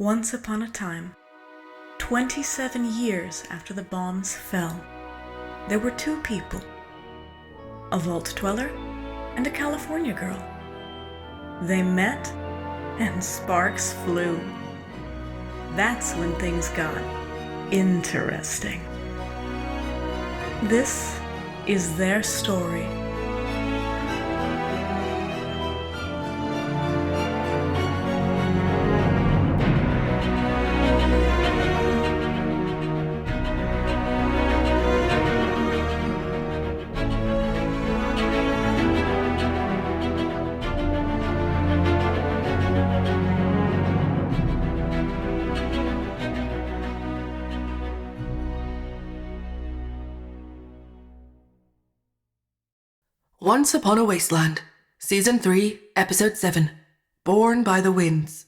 Once upon a time, 27 years after the bombs fell, there were two people, a vault dweller and a California girl. They met and sparks flew. That's when things got interesting. This is their story. Once Upon a Wasteland, Season 3, Episode 7, Borne by the Winds.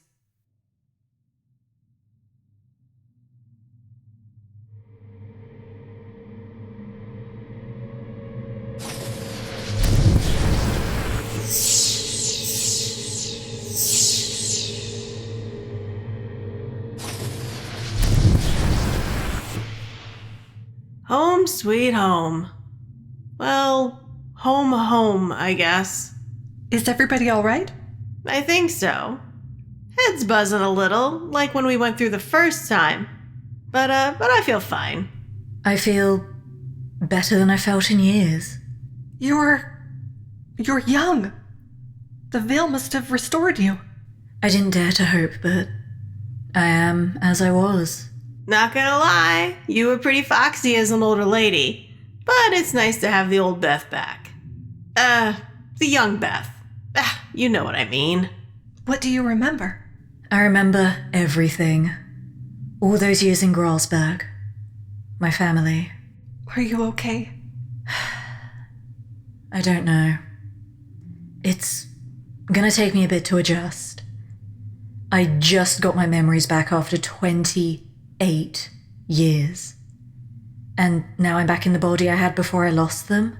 Home sweet home. Well, home, I guess. Is everybody all right? I think so. Head's buzzing a little, like when we went through the first time. But I feel fine. I feel better than I felt in years. You're young. The veil must have restored you. I didn't dare to hope, but I am as I was. Not gonna lie, you were pretty foxy as an older lady. But it's nice to have the old Beth back. The young Beth. You know what I mean. What do you remember? I remember everything. All those years in Gralsberg. My family. Are you okay? I don't know. It's gonna take me a bit to adjust. I just got my memories back after 28 years. And now I'm back in the body I had before I lost them.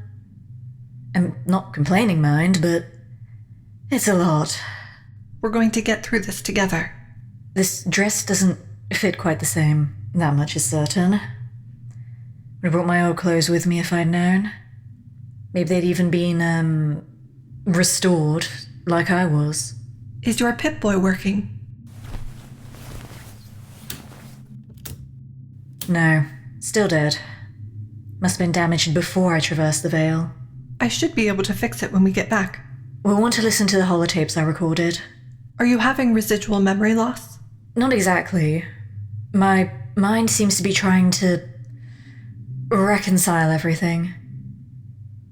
I'm not complaining, mind, but it's a lot. We're going to get through this together. This dress doesn't fit quite the same, that much is certain. Would have brought my old clothes with me if I'd known. Maybe they'd even been, restored, like I was. Is your Pip-Boy working? No, still dead. Must have been damaged before I traversed the veil. I should be able to fix it when we get back. We'll want to listen to the holotapes I recorded. Are you having residual memory loss? Not exactly. My mind seems to be trying to reconcile everything.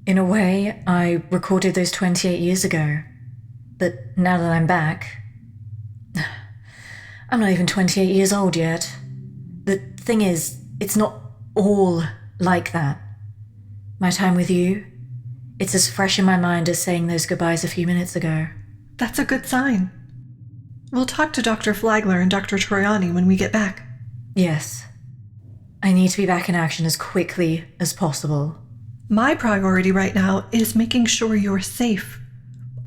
In a way, I recorded those 28 years ago. But now that I'm back, I'm not even 28 years old yet. The thing is, it's not all like that. My time with you, it's as fresh in my mind as saying those goodbyes a few minutes ago. That's a good sign. We'll talk to Dr. Flagler and Dr. Troiani when we get back. Yes. I need to be back in action as quickly as possible. My priority right now is making sure you're safe.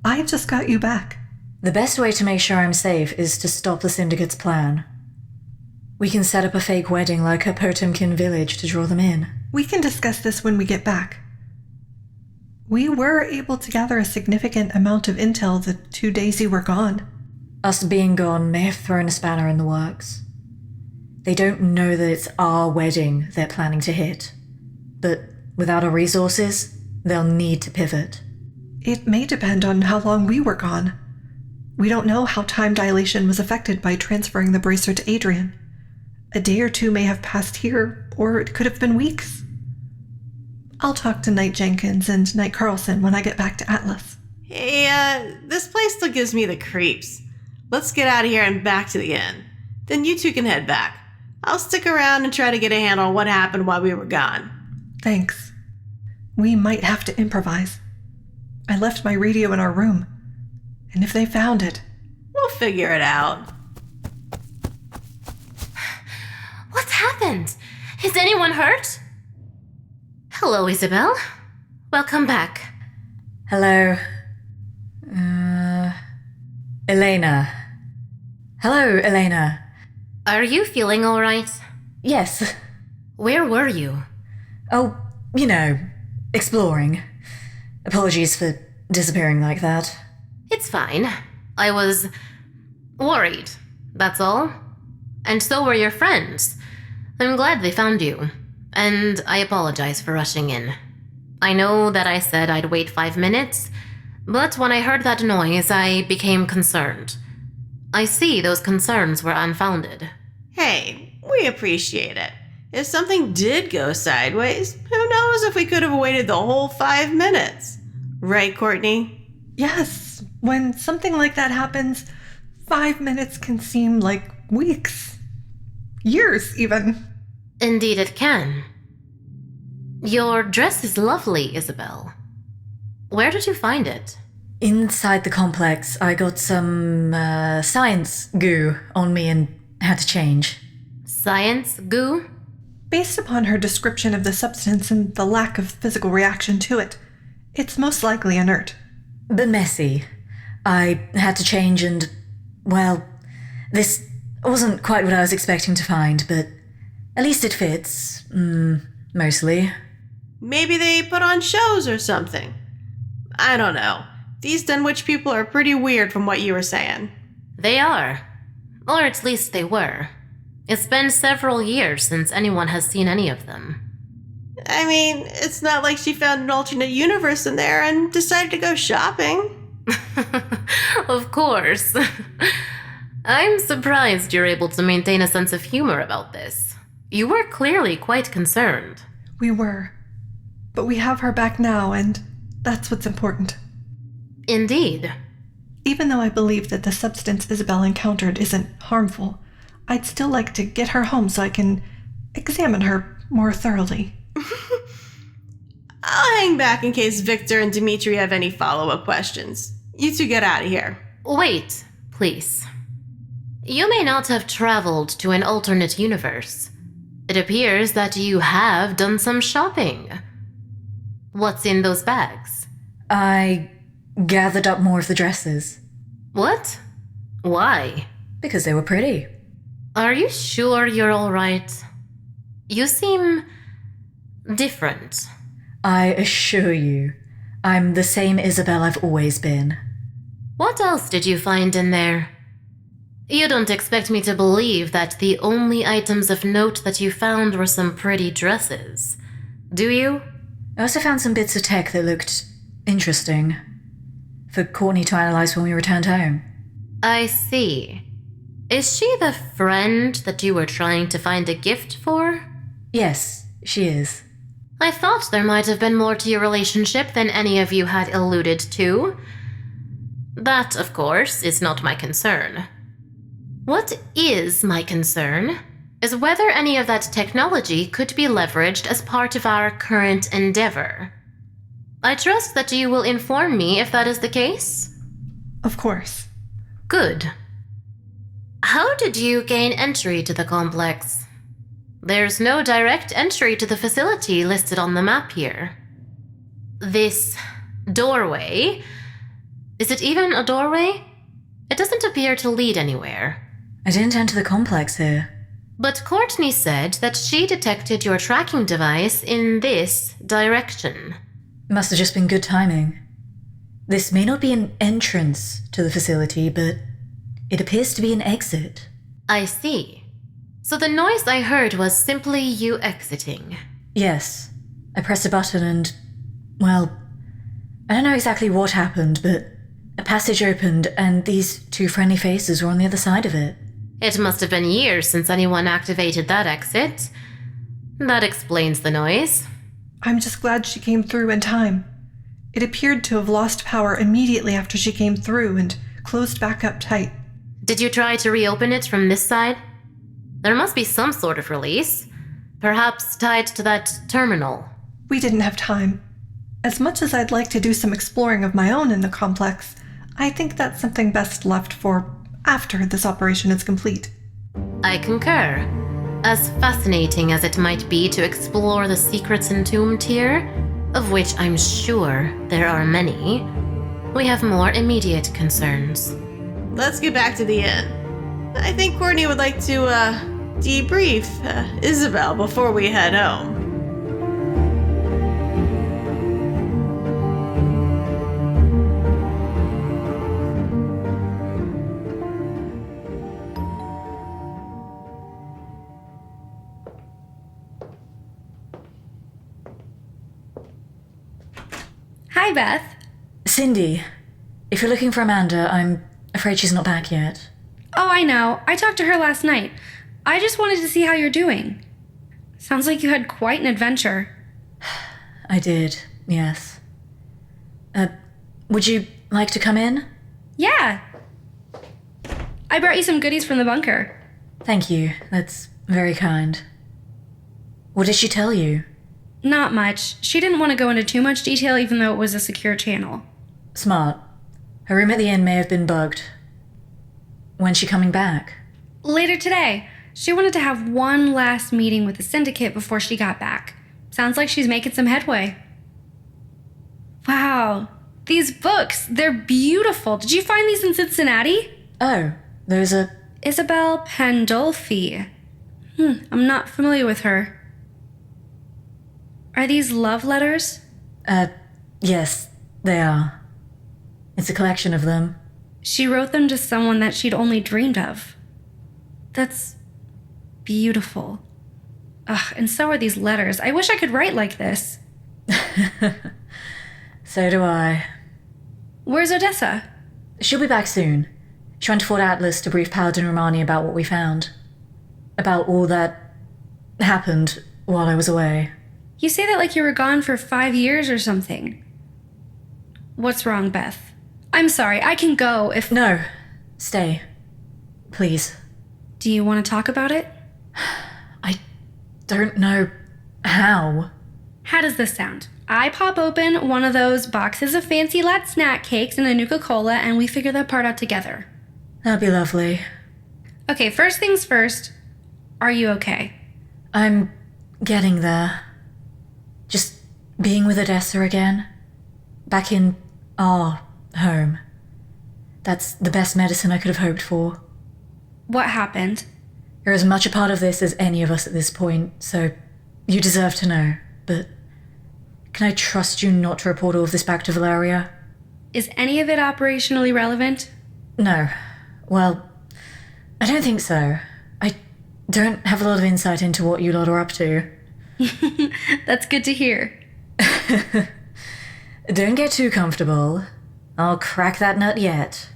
I just got you back. The best way to make sure I'm safe is to stop the Syndicate's plan. We can set up a fake wedding like a Potemkin village to draw them in. We can discuss this when we get back. We were able to gather a significant amount of intel the 2 days you were gone. Us being gone may have thrown a spanner in the works. They don't know that it's our wedding they're planning to hit. But without our resources, they'll need to pivot. It may depend on how long we were gone. We don't know how time dilation was affected by transferring the bracer to Adrian. A day or two may have passed here, or it could have been weeks. I'll talk to Knight Jenkins and Knight Carlson when I get back to Atlas. Hey, this place still gives me the creeps. Let's get out of here and back to the inn. Then you two can head back. I'll stick around and try to get a handle on what happened while we were gone. Thanks. We might have to improvise. I left my radio in our room, and if they found it... We'll figure it out. What's happened? Is anyone hurt? Hello, Isabel. Welcome back. Hello. Elena. Hello, Elena. Are you feeling alright? Yes. Where were you? Oh, exploring. Apologies for disappearing like that. It's fine. I was worried, that's all. And so were your friends. I'm glad they found you. And I apologize for rushing in. I know that I said I'd wait 5 minutes, but when I heard that noise, I became concerned. I see those concerns were unfounded. Hey, we appreciate it. If something did go sideways, who knows if we could have waited the whole 5 minutes. Right, Courtney? Yes, when something like that happens, 5 minutes can seem like weeks. Years, even. Indeed it can. Your dress is lovely, Isabel. Where did you find it? Inside the complex, I got some science goo on me and had to change. Science goo? Based upon her description of the substance and the lack of physical reaction to it, it's most likely inert. But messy. I had to change and, well, this wasn't quite what I was expecting to find, but at least it fits. Mostly. Maybe they put on shows or something. I don't know. These Dunwich people are pretty weird from what you were saying. They are. Or at least they were. It's been several years since anyone has seen any of them. I mean, it's not like she found an alternate universe in there and decided to go shopping. Of course. I'm surprised you're able to maintain a sense of humor about this. You were clearly quite concerned. We were. But we have her back now, and that's what's important. Indeed. Even though I believe that the substance Isabel encountered isn't harmful, I'd still like to get her home so I can examine her more thoroughly. I'll hang back in case Victor and Dmitri have any follow-up questions. You two get out of here. Wait, please. You may not have traveled to an alternate universe. It appears that you have done some shopping. What's in those bags? I gathered up more of the dresses. What? Why? Because they were pretty. Are you sure you're all right? You seem different. I assure you, I'm the same Isabel I've always been. What else did you find in there? You don't expect me to believe that the only items of note that you found were some pretty dresses, do you? I also found some bits of tech that looked interesting for Courtney to analyze when we returned home. I see. Is she the friend that you were trying to find a gift for? Yes, she is. I thought there might have been more to your relationship than any of you had alluded to. That, of course, is not my concern. What is my concern is whether any of that technology could be leveraged as part of our current endeavor. I trust that you will inform me if that is the case. Of course. Good. How did you gain entry to the complex? There's no direct entry to the facility listed on the map here. This doorway, is it even a doorway? It doesn't appear to lead anywhere. I didn't enter the complex here. But Courtney said that she detected your tracking device in this direction. Must have just been good timing. This may not be an entrance to the facility, but it appears to be an exit. I see. So the noise I heard was simply you exiting. Yes. I pressed a button and, well, I don't know exactly what happened, but a passage opened and these two friendly faces were on the other side of it. It must have been years since anyone activated that exit. That explains the noise. I'm just glad she came through in time. It appeared to have lost power immediately after she came through and closed back up tight. Did you try to reopen it from this side? There must be some sort of release. Perhaps tied to that terminal. We didn't have time. As much as I'd like to do some exploring of my own in the complex, I think that's something best left for after this operation is complete. I concur. As fascinating as it might be to explore the secrets entombed here, of which I'm sure there are many, we have more immediate concerns. Let's get back to the inn. I think Courtney would like to, debrief Isabel before we head home. Hi, Beth. Cindy, if you're looking for Amanda, I'm afraid she's not back yet. Oh, I know. I talked to her last night. I just wanted to see how you're doing. Sounds like you had quite an adventure. I did, yes. Would you like to come in? Yeah. I brought you some goodies from the bunker. Thank you. That's very kind. What did she tell you? Not much. She didn't want to go into too much detail even though it was a secure channel. Smart. Her room at the inn may have been bugged. When's she coming back? Later today. She wanted to have one last meeting with the Syndicate before she got back. Sounds like she's making some headway. Wow. These books, they're beautiful. Did you find these in Cincinnati? Oh, those are... Isabel Pandolfi. I'm not familiar with her. Are these love letters? Yes, they are. It's a collection of them. She wrote them to someone that she'd only dreamed of. That's beautiful. Ugh, and so are these letters. I wish I could write like this. So do I. Where's Odessa? She'll be back soon. She went to Fort Atlas to brief Paladin Romani about what we found. About all that happened while I was away. You say that like you were gone for 5 years or something. What's wrong, Beth? I'm sorry, I can go if... No, stay. Please. Do you want to talk about it? I don't know how. How does this sound? I pop open one of those boxes of fancy lad snack cakes and a Nuka-Cola and we figure that part out together. That'd be lovely. Okay, first things first. Are you okay? I'm getting there. Just being with Odessa again. Back in our home. That's the best medicine I could have hoped for. What happened? You're as much a part of this as any of us at this point, so you deserve to know. But can I trust you not to report all of this back to Valeria? Is any of it operationally relevant? No. Well, I don't think so. I don't have a lot of insight into what you lot are up to. That's good to hear. Don't get too comfortable. I'll crack that nut yet.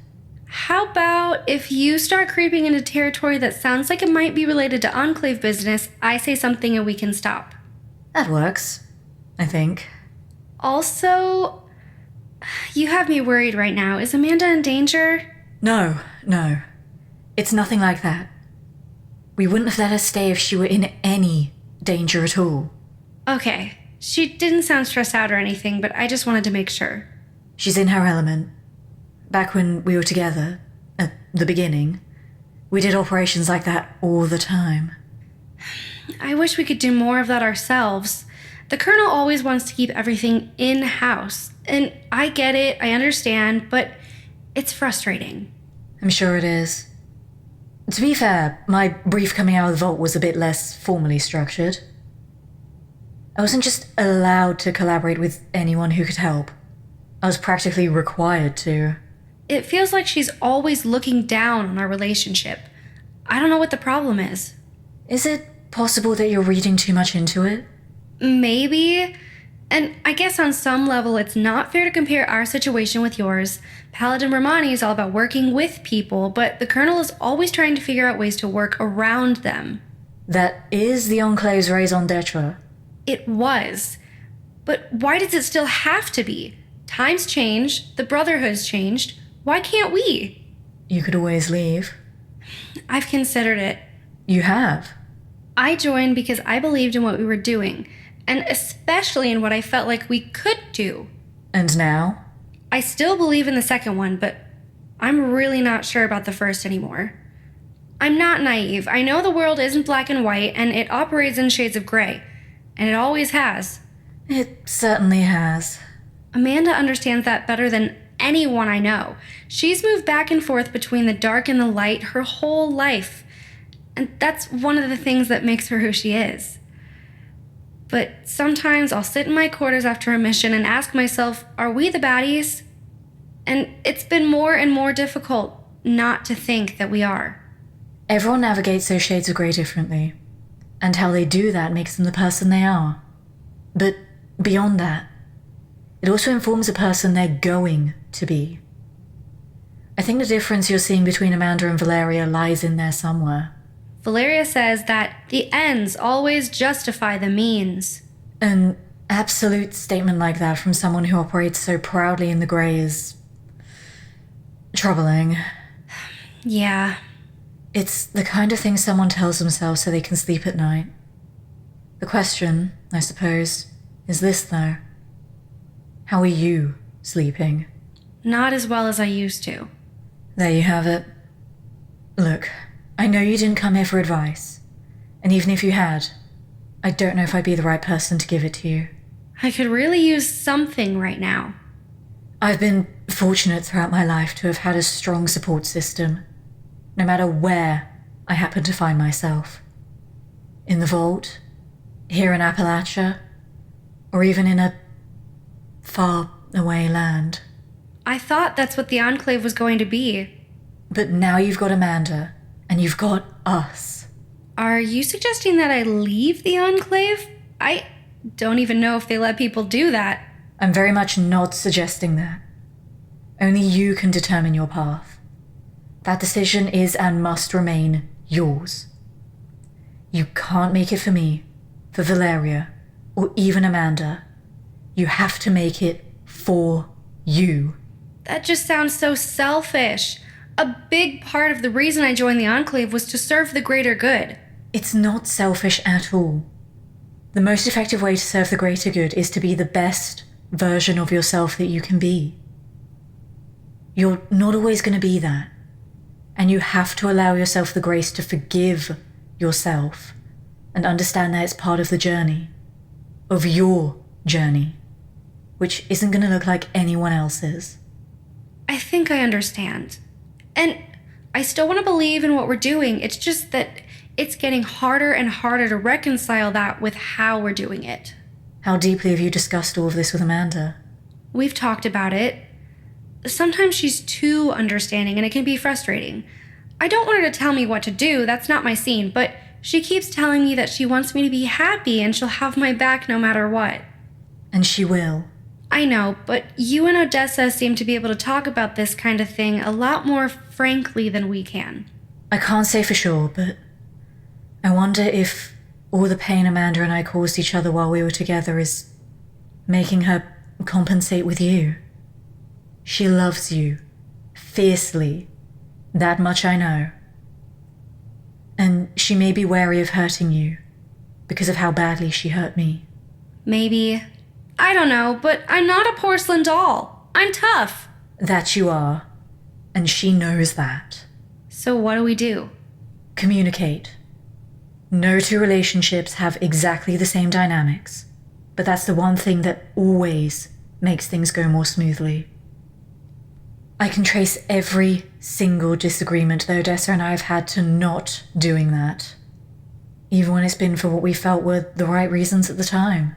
How about if you start creeping into territory that sounds like it might be related to Enclave business, I say something and we can stop. That works, I think. Also, you have me worried right now. Is Amanda in danger? No. It's nothing like that. We wouldn't have let her stay if she were in any danger at all. Okay. She didn't sound stressed out or anything, but I just wanted to make sure. She's in her element. Back when we were together, at the beginning, we did operations like that all the time. I wish we could do more of that ourselves. The Colonel always wants to keep everything in-house. And I get it, I understand, but it's frustrating. I'm sure it is. To be fair, my brief coming out of the vault was a bit less formally structured. I wasn't just allowed to collaborate with anyone who could help. I was practically required to. It feels like she's always looking down on our relationship. I don't know what the problem is. Is it possible that you're reading too much into it? Maybe. And I guess on some level it's not fair to compare our situation with yours. Paladin Romani is all about working with people, but the Colonel is always trying to figure out ways to work around them. That is the Enclave's raison d'etre. It was. But why does it still have to be? Times change, the Brotherhood's changed. Why can't we? You could always leave. I've considered it. You have? I joined because I believed in what we were doing, and especially in what I felt like we could do. And now? I still believe in the second one, but I'm really not sure about the first anymore. I'm not naive. I know the world isn't black and white, and it operates in shades of gray. And it always has. It certainly has. Amanda understands that better than anyone I know. She's moved back and forth between the dark and the light her whole life. And that's one of the things that makes her who she is. But sometimes I'll sit in my quarters after a mission and ask myself, are we the baddies? And it's been more and more difficult not to think that we are. Everyone navigates those shades of grey differently, and how they do that makes them the person they are. But beyond that, it also informs the person they're going to be. I think the difference you're seeing between Amanda and Valeria lies in there somewhere. Valeria says that the ends always justify the means. An absolute statement like that from someone who operates so proudly in the grey is troubling. Yeah. It's the kind of thing someone tells themselves so they can sleep at night. The question, I suppose, is this though. How are you sleeping? Not as well as I used to. There you have it. Look, I know you didn't come here for advice. And even if you had, I don't know if I'd be the right person to give it to you. I could really use something right now. I've been fortunate throughout my life to have had a strong support system, no matter where I happen to find myself. In the vault, here in Appalachia, or even in a far away land. I thought that's what the Enclave was going to be. But now you've got Amanda, and you've got us. Are you suggesting that I leave the Enclave? I don't even know if they let people do that. I'm very much not suggesting that. Only you can determine your path. That decision is and must remain yours. You can't make it for me, for Valeria, or even Amanda. You have to make it for you. That just sounds so selfish. A big part of the reason I joined the Enclave was to serve the greater good. It's not selfish at all. The most effective way to serve the greater good is to be the best version of yourself that you can be. You're not always going to be that. And you have to allow yourself the grace to forgive yourself and understand that it's part of the journey, of your journey, which isn't going to look like anyone else's. I think I understand. And I still want to believe in what we're doing. It's just that it's getting harder and harder to reconcile that with how we're doing it. How deeply have you discussed all of this with Amanda? We've talked about it. Sometimes she's too understanding and it can be frustrating. I don't want her to tell me what to do, that's not my scene, but she keeps telling me that she wants me to be happy and she'll have my back no matter what. And she will. I know, but you and Odessa seem to be able to talk about this kind of thing a lot more frankly than we can. I can't say for sure, but I wonder if all the pain Amanda and I caused each other while we were together is making her compensate with you. She loves you fiercely. That much I know. And she may be wary of hurting you because of how badly she hurt me. Maybe. I don't know, but I'm not a porcelain doll. I'm tough. That you are. And she knows that. So what do we do? Communicate. No two relationships have exactly the same dynamics, but that's the one thing that always makes things go more smoothly. I can trace every single disagreement that Odessa and I have had to not doing that, even when it's been for what we felt were the right reasons at the time.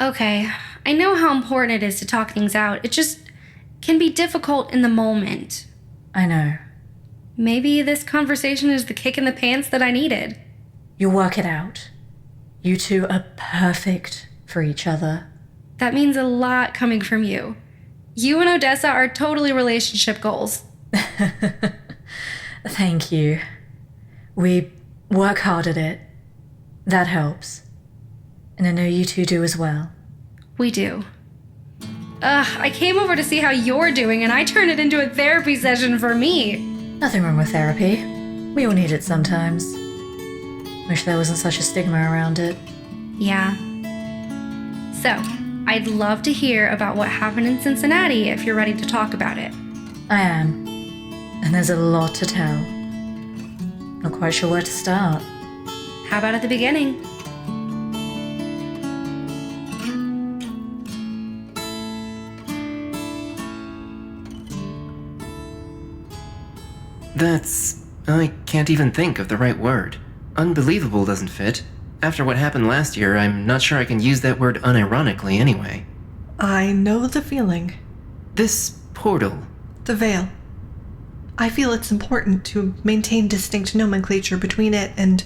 Okay, I know how important it is to talk things out. It just can be difficult in the moment. I know. Maybe this conversation is the kick in the pants that I needed. You'll work it out. You two are perfect for each other. That means a lot coming from you. You and Odessa are totally relationship goals. Thank you. We work hard at it. That helps. And I know you two do as well. We do. I came over to see how you're doing and I turned it into a therapy session for me. Nothing wrong with therapy. We all need it sometimes. Wish there wasn't such a stigma around it. Yeah. So, I'd love to hear about what happened in Cincinnati if you're ready to talk about it. I am. And there's a lot to tell. Not quite sure where to start. How about at the beginning? I can't even think of the right word. Unbelievable doesn't fit. After what happened last year, I'm not sure I can use that word unironically anyway. I know the feeling. This portal. The veil. I feel it's important to maintain distinct nomenclature between it and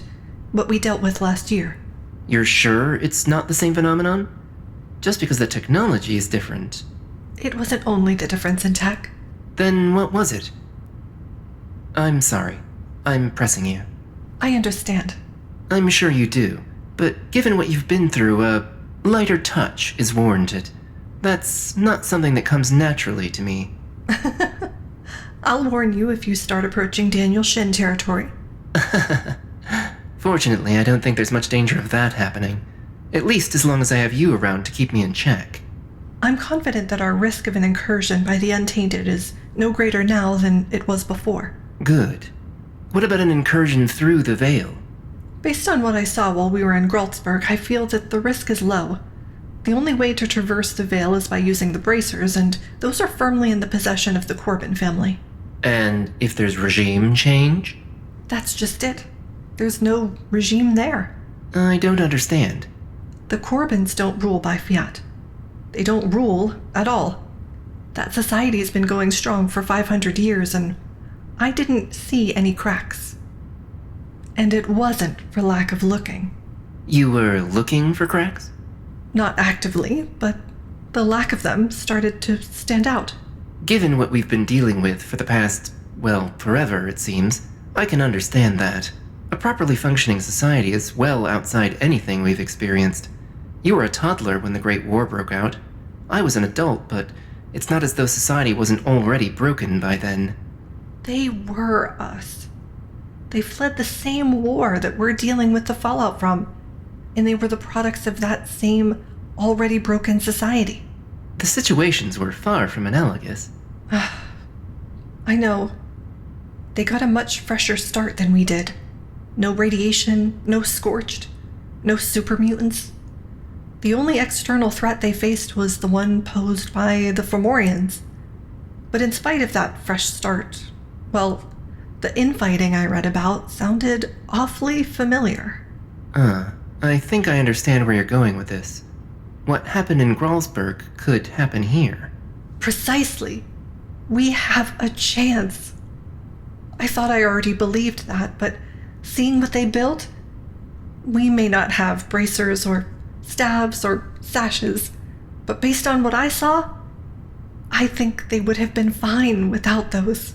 what we dealt with last year. You're sure it's not the same phenomenon? Just because the technology is different. It wasn't only the difference in tech. Then what was it? I'm sorry. I'm pressing you. I understand. I'm sure you do, but given what you've been through, a lighter touch is warranted. That's not something that comes naturally to me. I'll warn you if you start approaching Daniel Shin territory. Fortunately, I don't think there's much danger of that happening. At least as long as I have you around to keep me in check. I'm confident that our risk of an incursion by the Untainted is no greater now than it was before. Good. What about an incursion through the veil? Based on what I saw while we were in Gralsberg, I feel that the risk is low. The only way to traverse the veil is by using the bracers, and those are firmly in the possession of the Corbin family. And if there's regime change? That's just it. There's no regime there. I don't understand. The Corbins don't rule by fiat. They don't rule at all. That society has been going strong for 500 years, and I didn't see any cracks. And it wasn't for lack of looking. You were looking for cracks? Not actively, but the lack of them started to stand out. Given what we've been dealing with for the past, well, forever, it seems, I can understand that. A properly functioning society is well outside anything we've experienced. You were a toddler when the Great War broke out. I was an adult, but it's not as though society wasn't already broken by then. They were us. They fled the same war that we're dealing with the fallout from, and they were the products of that same already broken society. The situations were far from analogous. I know. They got a much fresher start than we did. No radiation, no scorched, no super mutants. The only external threat they faced was the one posed by the Fomorians. But in spite of that fresh start, well, the infighting I read about sounded awfully familiar. I think I understand where you're going with this. What happened in Gralsberg could happen here. Precisely. We have a chance. I thought I already believed that, but seeing what they built, we may not have bracers or stabs or sashes, but based on what I saw, I think they would have been fine without those.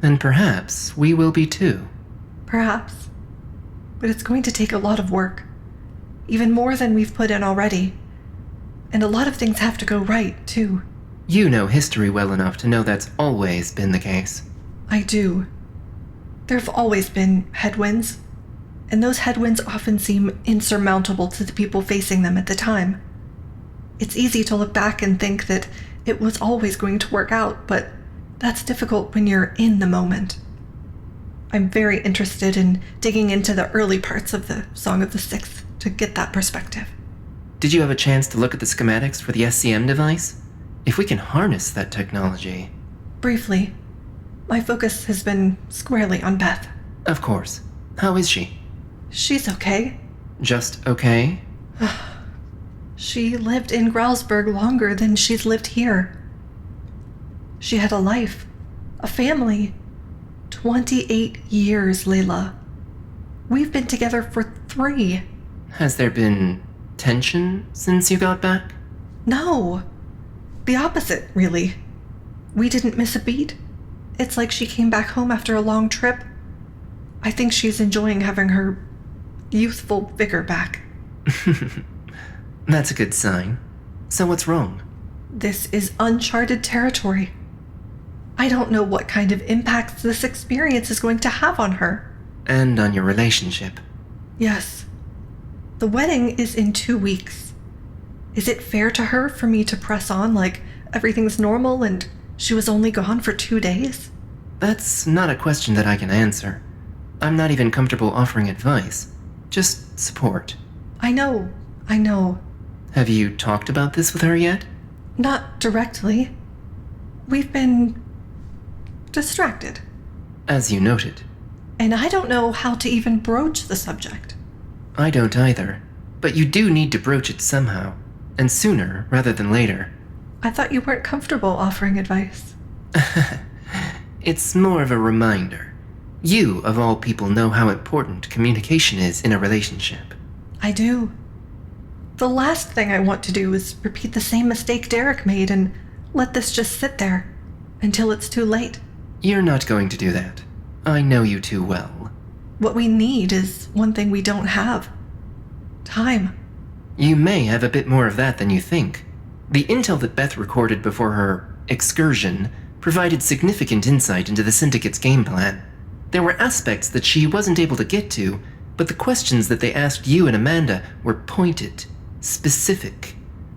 And perhaps we will be too. Perhaps. But it's going to take a lot of work. Even more than we've put in already. And a lot of things have to go right, too. You know history well enough to know that's always been the case. I do. There have always been headwinds, and those headwinds often seem insurmountable to the people facing them at the time. It's easy to look back and think that it was always going to work out, but that's difficult when you're in the moment. I'm very interested in digging into the early parts of the Song of the Sixth to get that perspective. Did you have a chance to look at the schematics for the SCM device? If we can harness that technology... Briefly. My focus has been squarely on Beth. Of course. How is she? She's okay. Just okay? She lived in Gralsberg longer than she's lived here. She had a life, a family. 28 years, Layla. We've been together for 3. Has there been tension since you got back? No. The opposite, really. We didn't miss a beat. It's like she came back home after a long trip. I think she's enjoying having her youthful vigor back. That's a good sign. So what's wrong? This is uncharted territory. I don't know what kind of impacts this experience is going to have on her. And on your relationship. Yes. The wedding is in 2 weeks. Is it fair to her for me to press on like everything's normal and she was only gone for 2 days? That's not a question that I can answer. I'm not even comfortable offering advice. Just support. I know. Have you talked about this with her yet? Not directly. We've been distracted. as you noted. And I don't know how to even broach the subject. I don't either, but you do need to broach it somehow, and sooner rather than later. I thought you weren't comfortable offering advice. It's more of a reminder. You, of all people, know how important communication is in a relationship. I do. The last thing I want to do is repeat the same mistake Derek made and let this just sit there until it's too late. You're not going to do that. I know you too well. What we need is one thing we don't have. Time. You may have a bit more of that than you think. The intel that Beth recorded before her excursion provided significant insight into the Syndicate's game plan. There were aspects that she wasn't able to get to, but the questions that they asked you and Amanda were pointed, specific.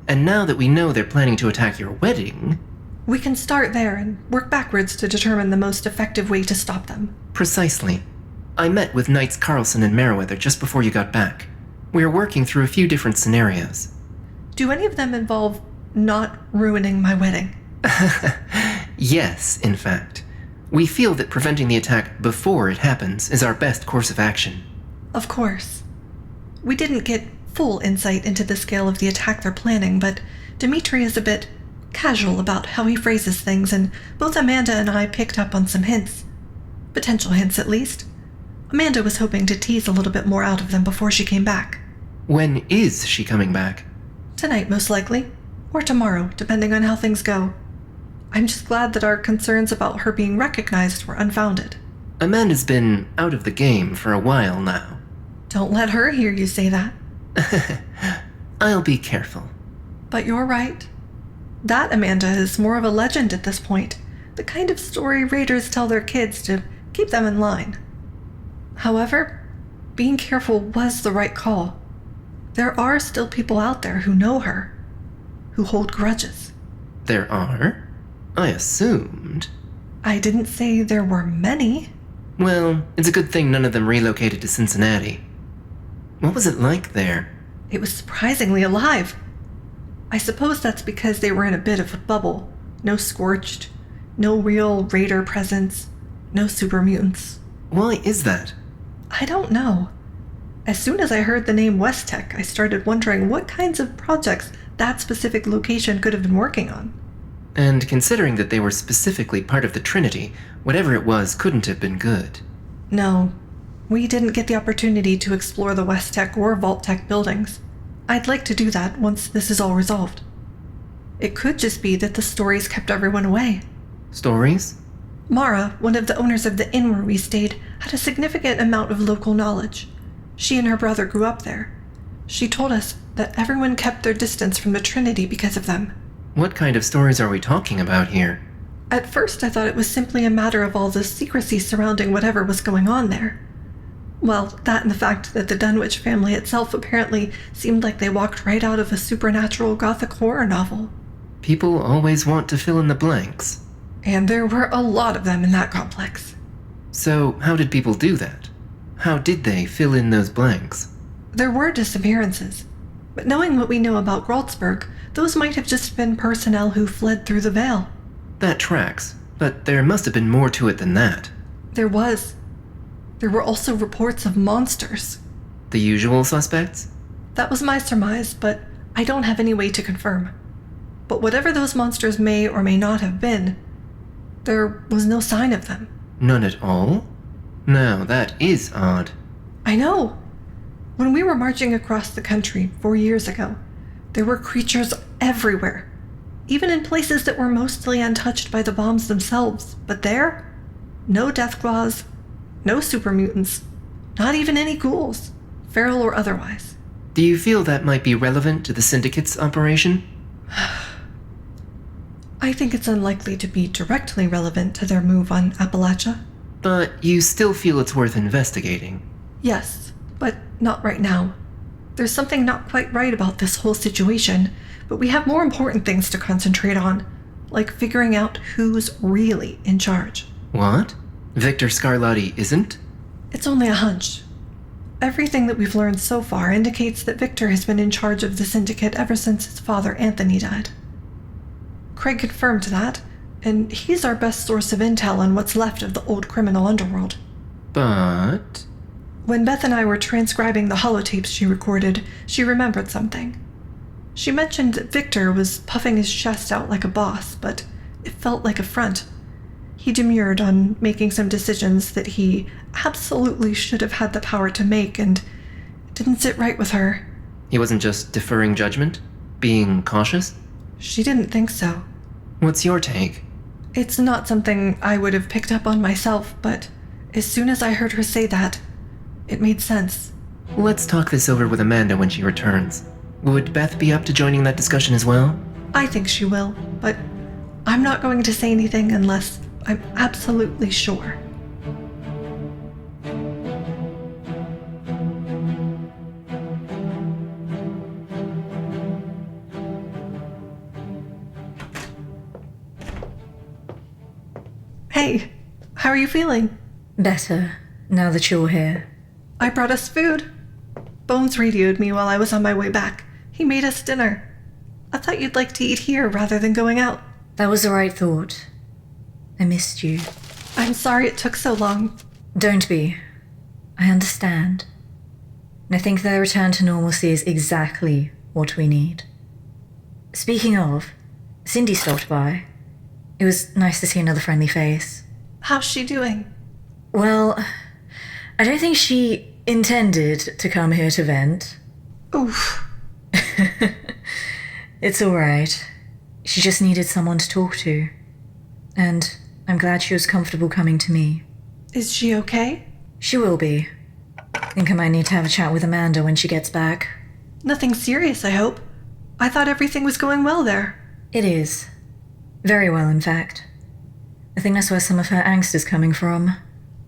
And now that we know they're planning to attack your wedding... We can start there and work backwards to determine the most effective way to stop them. Precisely. I met with Knights Carlson and Meriwether just before you got back. We are working through a few different scenarios. Do any of them involve not ruining my wedding? Yes, in fact. We feel that preventing the attack before it happens is our best course of action. Of course. We didn't get full insight into the scale of the attack they're planning, but Dmitri is a bit casual about how he phrases things, and both Amanda and I picked up on some hints. Potential hints, at least. Amanda was hoping to tease a little bit more out of them before she came back. When is she coming back? Tonight, most likely. Or tomorrow, depending on how things go. I'm just glad that our concerns about her being recognized were unfounded. Amanda's been out of the game for a while now. Don't let her hear you say that. I'll be careful. But you're right. That Amanda is more of a legend at this point. The kind of story raiders tell their kids to keep them in line. However, being careful was the right call. There are still people out there who know her, who hold grudges. There are? I assumed. I didn't say there were many. Well, it's a good thing none of them relocated to Cincinnati. What was it like there? It was surprisingly alive. I suppose that's because they were in a bit of a bubble. No scorched, no real raider presence, no super mutants. Why is that? I don't know. As soon as I heard the name West Tech, I started wondering what kinds of projects that specific location could have been working on. And considering that they were specifically part of the Trinity, whatever it was couldn't have been good. No, we didn't get the opportunity to explore the West Tech or Vault Tech buildings. I'd like to do that once this is all resolved. It could just be that the stories kept everyone away. Stories? Mara, one of the owners of the inn where we stayed, had a significant amount of local knowledge. She and her brother grew up there. She told us that everyone kept their distance from the Trinity because of them. What kind of stories are we talking about here? At first, I thought it was simply a matter of all the secrecy surrounding whatever was going on there. Well, that and the fact that the Dunwich family itself apparently seemed like they walked right out of a supernatural gothic horror novel. People always want to fill in the blanks. And there were a lot of them in that complex. So, how did people do that? How did they fill in those blanks? There were disappearances. But knowing what we know about Graltzburg, those might have just been personnel who fled through the Veil. That tracks, but there must have been more to it than that. There was. There were also reports of monsters. The usual suspects? That was my surmise, but I don't have any way to confirm. But whatever those monsters may or may not have been, there was no sign of them. None at all? Now, that is odd. I know. When we were marching across the country 4 years ago, there were creatures everywhere, even in places that were mostly untouched by the bombs themselves. But there, no deathclaws, no super mutants, not even any ghouls, feral or otherwise. Do you feel that might be relevant to the Syndicate's operation? I think it's unlikely to be directly relevant to their move on Appalachia. But you still feel it's worth investigating? Yes, but not right now. There's something not quite right about this whole situation, but we have more important things to concentrate on, like figuring out who's really in charge. What? Victor Scarletti isn't? It's only a hunch. Everything that we've learned so far indicates that Victor has been in charge of the Syndicate ever since his father Anthony died. Craig confirmed that, and he's our best source of intel on what's left of the old criminal underworld. But... When Beth and I were transcribing the holotapes she recorded, she remembered something. She mentioned that Victor was puffing his chest out like a boss, but it felt like a front. He demurred on making some decisions that he absolutely should have had the power to make, and it didn't sit right with her. He wasn't just deferring judgment? Being cautious? She didn't think so. What's your take? It's not something I would have picked up on myself, but as soon as I heard her say that, it made sense. Let's talk this over with Amanda when she returns. Would Beth be up to joining that discussion as well? I think she will, but I'm not going to say anything unless I'm absolutely sure. Hey, how are you feeling? Better, now that you're here. I brought us food. Bones radioed me while I was on my way back. He made us dinner. I thought you'd like to eat here rather than going out. That was the right thought. I missed you. I'm sorry it took so long. Don't be. I understand. And I think their return to normalcy is exactly what we need. Speaking of, Cindy stopped by. It was nice to see another friendly face. How's she doing? Well, I don't think she intended to come here to vent. Oof. It's alright. She just needed someone to talk to. And I'm glad she was comfortable coming to me. Is she okay? She will be. Think I might need to have a chat with Amanda when she gets back. Nothing serious, I hope. I thought everything was going well there. It is. Very well, in fact. I think that's where some of her angst is coming from.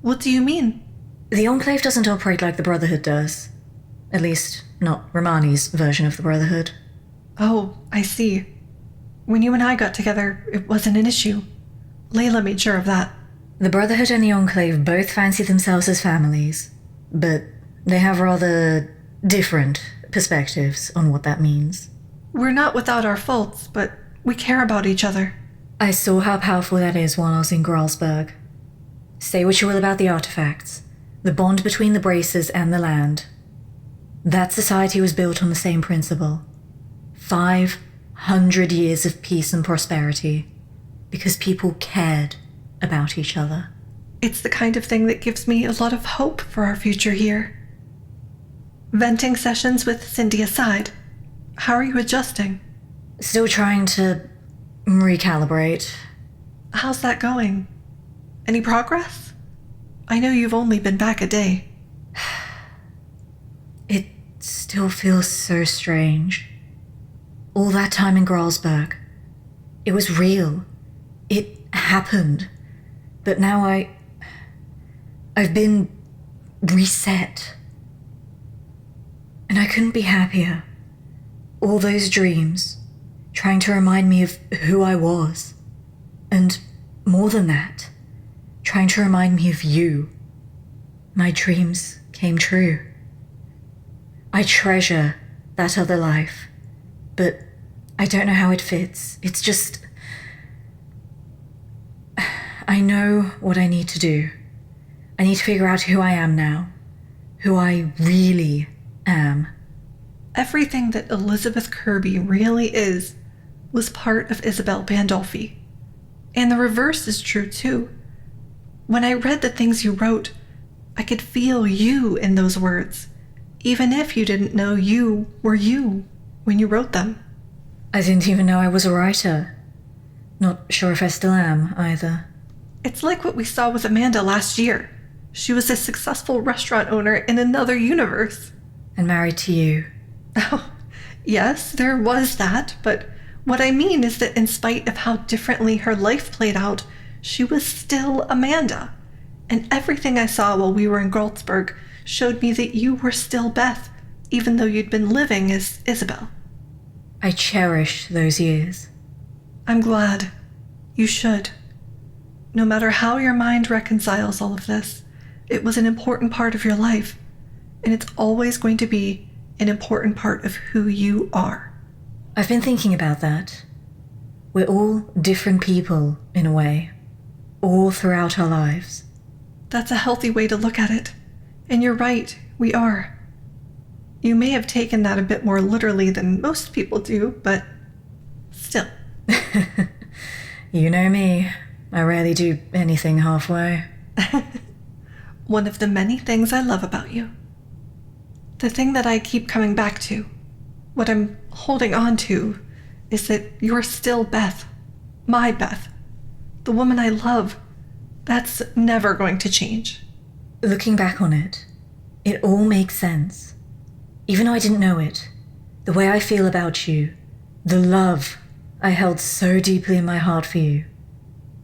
What do you mean? The Enclave doesn't operate like the Brotherhood does. At least, not Romani's version of the Brotherhood. Oh, I see. When you and I got together, it wasn't an issue. Layla made sure of that. The Brotherhood and the Enclave both fancy themselves as families, but they have rather different perspectives on what that means. We're not without our faults, but we care about each other. I saw how powerful that is while I was in Gralsberg. Say what you will about the artifacts, the bond between the Bracers and the land. That society was built on the same principle. 500 years of peace and prosperity, because people cared about each other. It's the kind of thing that gives me a lot of hope for our future here. Venting sessions with Cindy aside, how are you adjusting? Still trying to recalibrate. How's that going? Any progress? I know you've only been back a day. It still feels so strange. All that time in Gralsberg. It was real. It happened. But now I've been reset. And I couldn't be happier. All those dreams, trying to remind me of who I was. And more than that, trying to remind me of you. My dreams came true. I treasure that other life, but I don't know how it fits. It's just... I know what I need to do. I need to figure out who I am now. Who I really am. Everything that Elizabeth Kirby really is was part of Isabel Pandolfi. And the reverse is true too. When I read the things you wrote, I could feel you in those words, even if you didn't know you were you when you wrote them. I didn't even know I was a writer. Not sure if I still am, either. It's like what we saw with Amanda last year. She was a successful restaurant owner in another universe. And married to you. Oh, yes, there was that, but what I mean is that in spite of how differently her life played out, she was still Amanda. And everything I saw while we were in Gralsberg showed me that you were still Beth, even though you'd been living as Isabel. I cherish those years. I'm glad. You should. No matter how your mind reconciles all of this, it was an important part of your life, and it's always going to be an important part of who you are. I've been thinking about that. We're all different people, in a way, all throughout our lives. That's a healthy way to look at it. And you're right, we are. You may have taken that a bit more literally than most people do, but still. You know me. I rarely do anything halfway. One of the many things I love about you. The thing that I keep coming back to, what I'm holding on to, is that you're still Beth. My Beth. The woman I love. That's never going to change. Looking back on it, it all makes sense. Even though I didn't know it, the way I feel about you, the love I held so deeply in my heart for you,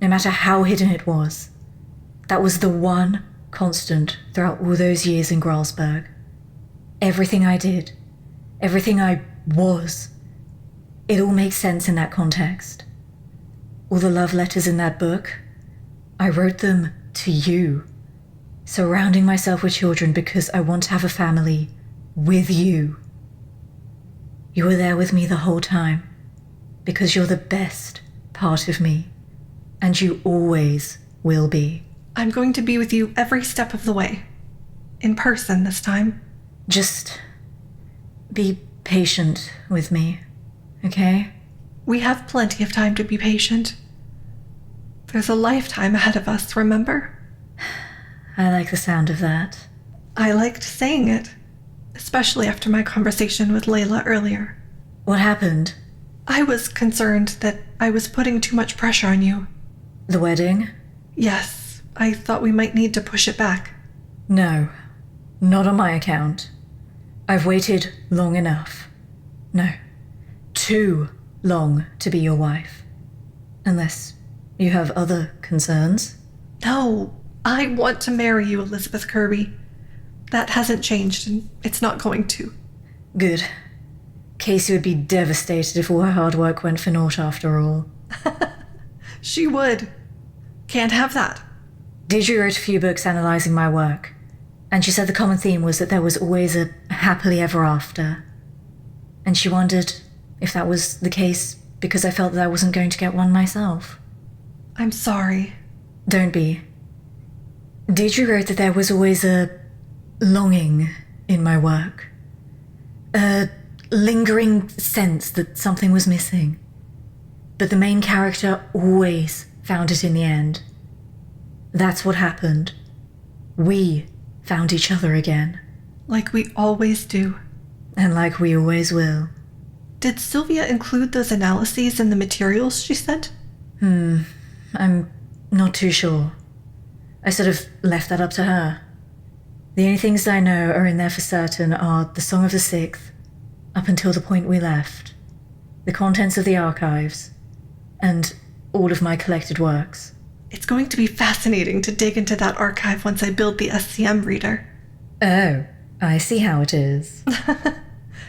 no matter how hidden it was, that was the one constant throughout all those years in Gralsberg. Everything I did, everything I was, it all makes sense in that context. All the love letters in that book, I wrote them to you, surrounding myself with children because I want to have a family with you. You were there with me the whole time because you're the best part of me, and you always will be. I'm going to be with you every step of the way. In person this time. Just be patient with me, okay? We have plenty of time to be patient. There's a lifetime ahead of us, remember? I like the sound of that. I liked saying it, especially after my conversation with Layla earlier. What happened? I was concerned that I was putting too much pressure on you. The wedding? Yes, I thought we might need to push it back. No, not on my account. I've waited long enough. No, too long to be your wife. Unless you have other concerns. No, I want to marry you, Elizabeth Kirby. That hasn't changed, and it's not going to. Good. Casey would be devastated if all her hard work went for naught after all. She would. Can't have that. Deirdre wrote a few books analysing my work, and she said the common theme was that there was always a happily ever after. And she wondered if that was the case because I felt that I wasn't going to get one myself. I'm sorry. Don't be. Deirdre wrote that there was always a longing in my work. A lingering sense that something was missing. But the main character always found it in the end. That's what happened. We found each other again. Like we always do. And like we always will. Did Sylvia include those analyses in the materials she sent? I'm not too sure. I sort of left that up to her. The only things I know are in there for certain are the Song of the Sixth, up until the point we left, the contents of the archives, and all of my collected works. It's going to be fascinating to dig into that archive once I build the SCM reader. Oh, I see how it is.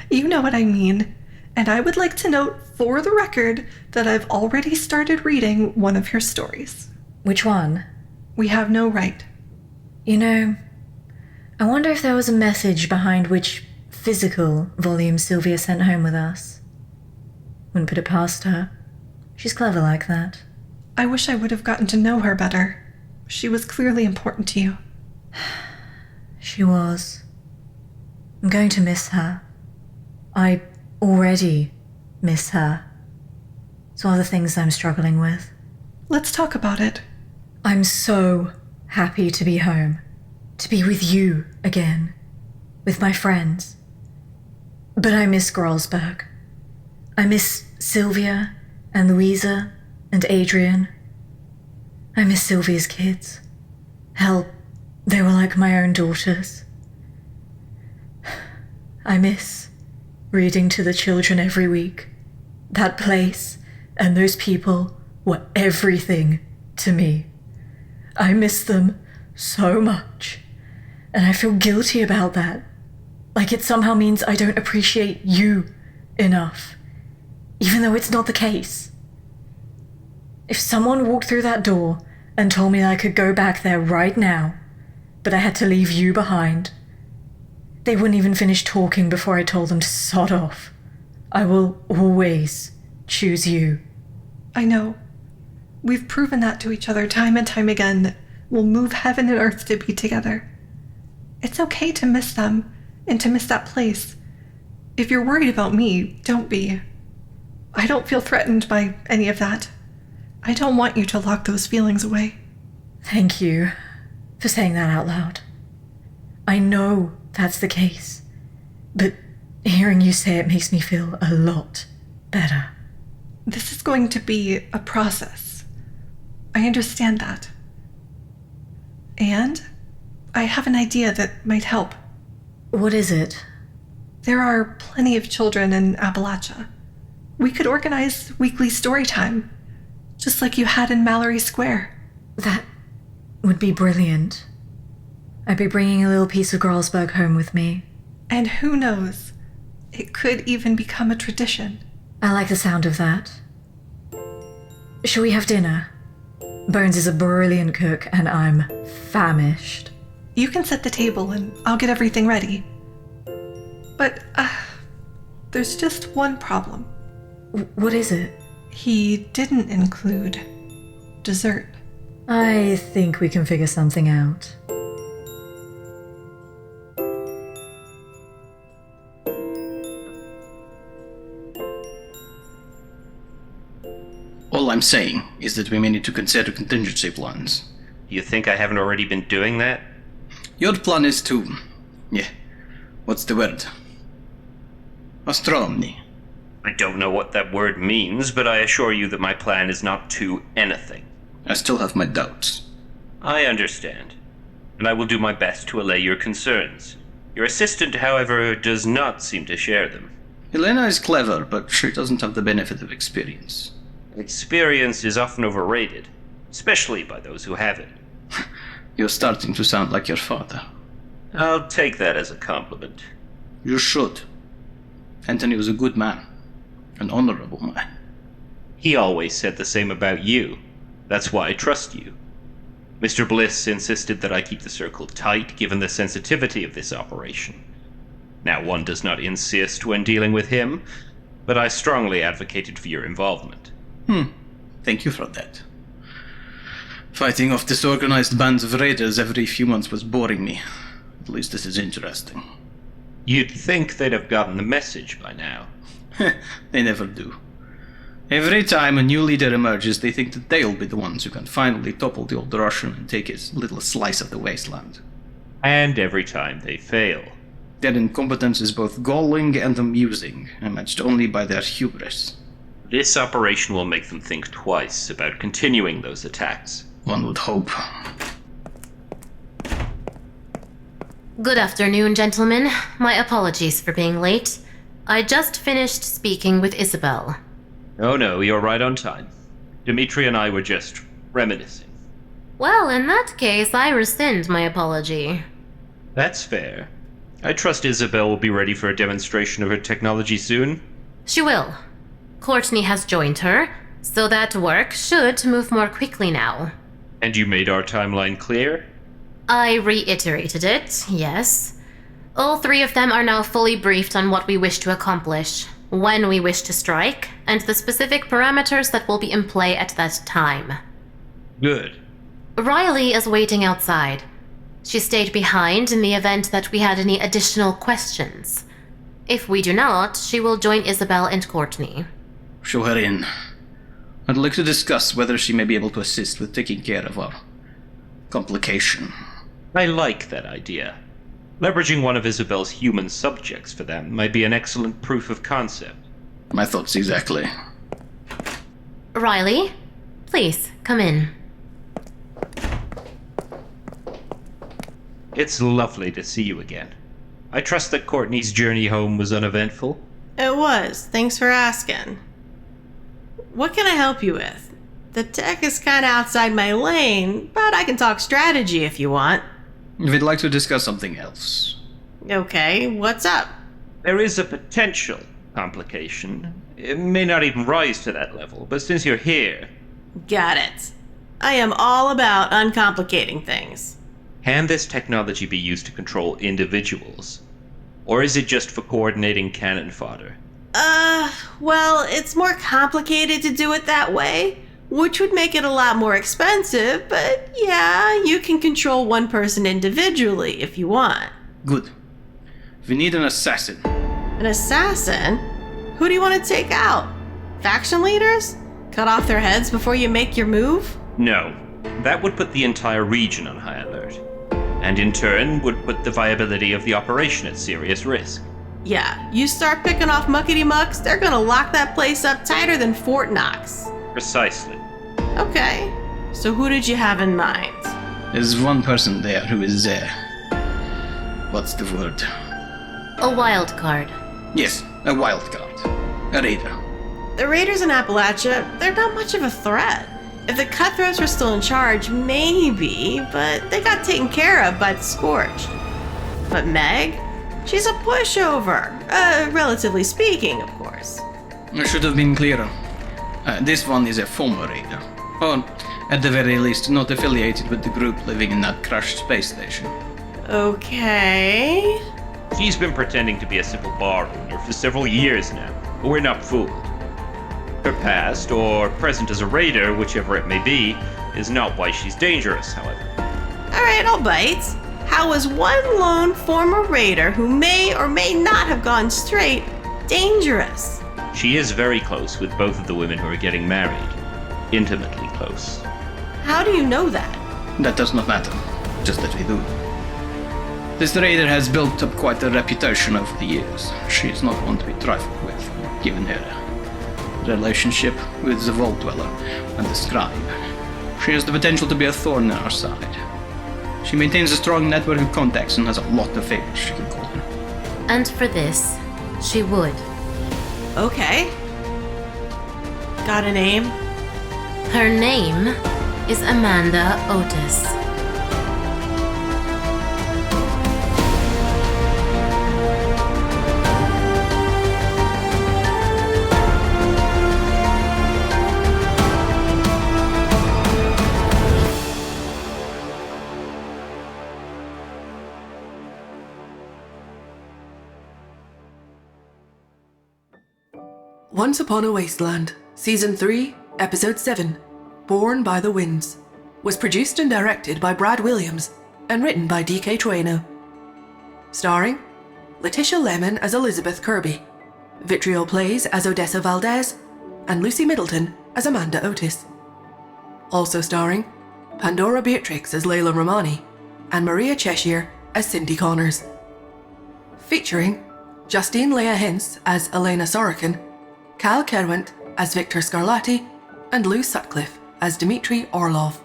You know what I mean. And I would like to note for the record that I've already started reading one of your stories. Which one? We Have No Right. You know, I wonder if there was a message behind which physical volume Sylvia sent home with us. Wouldn't put it past her. She's clever like that. I wish I would have gotten to know her better. She was clearly important to you. She was. I'm going to miss her. I already miss her. It's one of the things I'm struggling with. Let's talk about it. I'm so happy to be home. To be with you again. With my friends. But I miss Gralsberg. I miss Sylvia and Louisa and Adrian. I miss Sylvia's kids. Hell, they were like my own daughters. I miss reading to the children every week. That place and those people were everything to me. I miss them so much, and I feel guilty about that. Like it somehow means I don't appreciate you enough, even though it's not the case. If someone walked through that door and told me I could go back there right now, but I had to leave you behind, they wouldn't even finish talking before I told them to sod off. I will always choose you. I know. We've proven that to each other time and time again, that we'll move heaven and earth to be together. It's okay to miss them and to miss that place. If you're worried about me, don't be. I don't feel threatened by any of that. I don't want you to lock those feelings away. Thank you for saying that out loud. I know that's the case, but hearing you say it makes me feel a lot better. This is going to be a process. I understand that. And I have an idea that might help. What is it? There are plenty of children in Appalachia. We could organize weekly story time, just like you had in Mallory Square. That would be brilliant. I'd be bringing a little piece of Gralsberg home with me. And who knows, it could even become a tradition. I like the sound of that. Shall we have dinner? Bones is a brilliant cook, and I'm famished. You can set the table and I'll get everything ready. But, there's just one problem. What is it? He didn't include dessert. I think we can figure something out. All I'm saying is that we may need to consider contingency plans. You think I haven't already been doing that? Your plan is to... what's the word? Astronomy. I don't know what that word means, but I assure you that my plan is not to anything. I still have my doubts. I understand, and I will do my best to allay your concerns. Your assistant, however, does not seem to share them. Elena is clever, but she doesn't have the benefit of experience. Experience is often overrated, especially by those who have it. You're starting to sound like your father. I'll take that as a compliment. You should. Anthony was a good man. An honorable man. He always said the same about you. That's why I trust you. Mr. Bliss insisted that I keep the circle tight, given the sensitivity of this operation. Now, one does not insist when dealing with him, but I strongly advocated for your involvement. Thank you for that. Fighting off disorganized bands of raiders every few months was boring me. At least this is interesting. You'd think they'd have gotten the message by now. They never do. Every time a new leader emerges, they think that they'll be the ones who can finally topple the old Russian and take his little slice of the wasteland. And every time they fail. Their incompetence is both galling and amusing, and matched only by their hubris. This operation will make them think twice about continuing those attacks. One would hope. Good afternoon, gentlemen. My apologies for being late. I just finished speaking with Isabel. Oh no, you're right on time. Dmitri and I were just reminiscing. Well, in that case, I rescind my apology. That's fair. I trust Isabel will be ready for a demonstration of her technology soon. She will. Courtney has joined her, so that work should move more quickly now. And you made our timeline clear? I reiterated it, yes. All three of them are now fully briefed on what we wish to accomplish, when we wish to strike, and the specific parameters that will be in play at that time. Good. Riley is waiting outside. She stayed behind in the event that we had any additional questions. If we do not, she will join Isabel and Courtney. Show her in. I'd like to discuss whether she may be able to assist with taking care of our complication. I like that idea. Leveraging one of Isabel's human subjects for them might be an excellent proof of concept. My thoughts exactly. Riley, please, come in. It's lovely to see you again. I trust that Courtney's journey home was uneventful. It was. Thanks for asking. What can I help you with? The tech is kind of outside my lane, but I can talk strategy if you want. We'd like to discuss something else. Okay, what's up? There is a potential complication. It may not even rise to that level, but since you're here... Got it. I am all about uncomplicating things. Can this technology be used to control individuals? Or is it just for coordinating cannon fodder? Well, it's more complicated to do it that way, which would make it a lot more expensive, but yeah, you can control one person individually if you want. Good. We need an assassin. An assassin? Who do you want to take out? Faction leaders? Cut off their heads before you make your move? No, that would put the entire region on high alert, and in turn would put the viability of the operation at serious risk. Yeah, you start picking off muckety-mucks, they're gonna lock that place up tighter than Fort Knox. Precisely. Okay, so who did you have in mind? There's one person there who is, what's the word? A wild card. Yes, a wild card. A raider. The Raiders in Appalachia, they're not much of a threat. If the Cutthroats were still in charge, maybe, but they got taken care of by the Scourge. But Meg? She's a pushover. Relatively speaking, of course. I should have been clearer. This one is a former raider. Or, at the very least, not affiliated with the group living in that crushed space station. Okay. She's been pretending to be a simple bar owner for several years now, but we're not fooled. Her past, or present as a raider, whichever it may be, is not why she's dangerous, however. Alright, I'll bite. How is one lone former raider who may or may not have gone straight dangerous? She is very close with both of the women who are getting married. Intimately close. How do you know that? That does not matter, just that we do. This raider has built up quite a reputation over the years. She is not one to be trifled with, given her relationship with the Vault Dweller and the Scribe. She has the potential to be a thorn in our side. She maintains a strong network of contacts and has a lot of favors she can call in. And for this, she would. Okay. Got a name? Her name is Amanda Otis. Once Upon a Wasteland, Season 3, Episode 7, Borne by the Winds, was produced and directed by Brad Williams and written by D.K. Trueno. Starring Letitia Lemon as Elizabeth Kirby, Vitriol Plays as Odessa Valdez, and Lucy Middleton as Amanda Otis. Also starring Pandora Beatrix as Layla Romani and Maria Cheshire as Cindy Connors. Featuring Justine Leah Hintz as Elena Sorokin, Cal Kerwent as Victor Scarletti, and Lou Sutcliffe as Dmitri Orlov.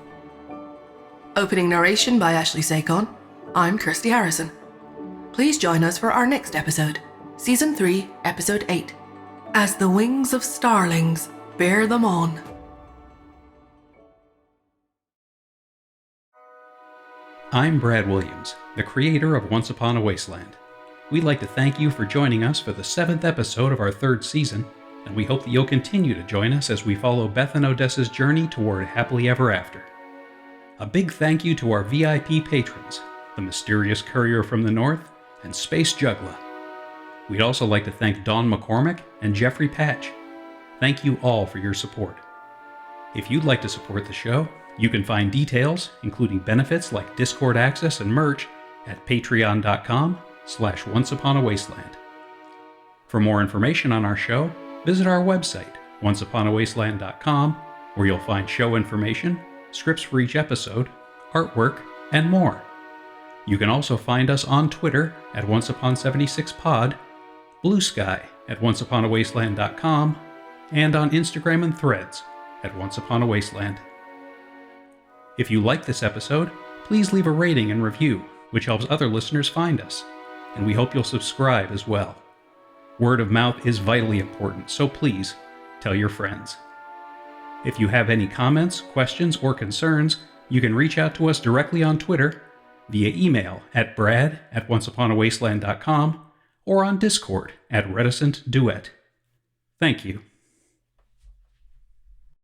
Opening narration by Ashley Sakon. I'm Kirsty Harrison. Please join us for our next episode, Season 3, Episode 8, As the Wings of Starlings Bear Them On. I'm Brad Williams, the creator of Once Upon a Wasteland. We'd like to thank you for joining us for the 7th episode of our 3rd season, and we hope that you'll continue to join us as we follow Beth and Odessa's journey toward happily ever after. A big thank you to our VIP patrons, the Mysterious Courier from the North and Space Juggler. We'd also like to thank Dawn McCormick and Jeffrey Patch. Thank you all for your support. If you'd like to support the show, you can find details, including benefits like Discord access and merch, at patreon.com/onceuponawasteland. For more information on our show, visit our website, onceuponawasteland.com, where you'll find show information, scripts for each episode, artwork, and more. You can also find us on Twitter at onceupon76pod, Blue Sky at onceuponawasteland.com, and on Instagram and Threads at onceuponawasteland. If you like this episode, please leave a rating and review, which helps other listeners find us, and we hope you'll subscribe as well. Word of mouth is vitally important, so please tell your friends. If you have any comments, questions, or concerns, you can reach out to us directly on Twitter, via email at brad@onceuponawasteland.com, or on Discord at Reticent Duet. Thank you.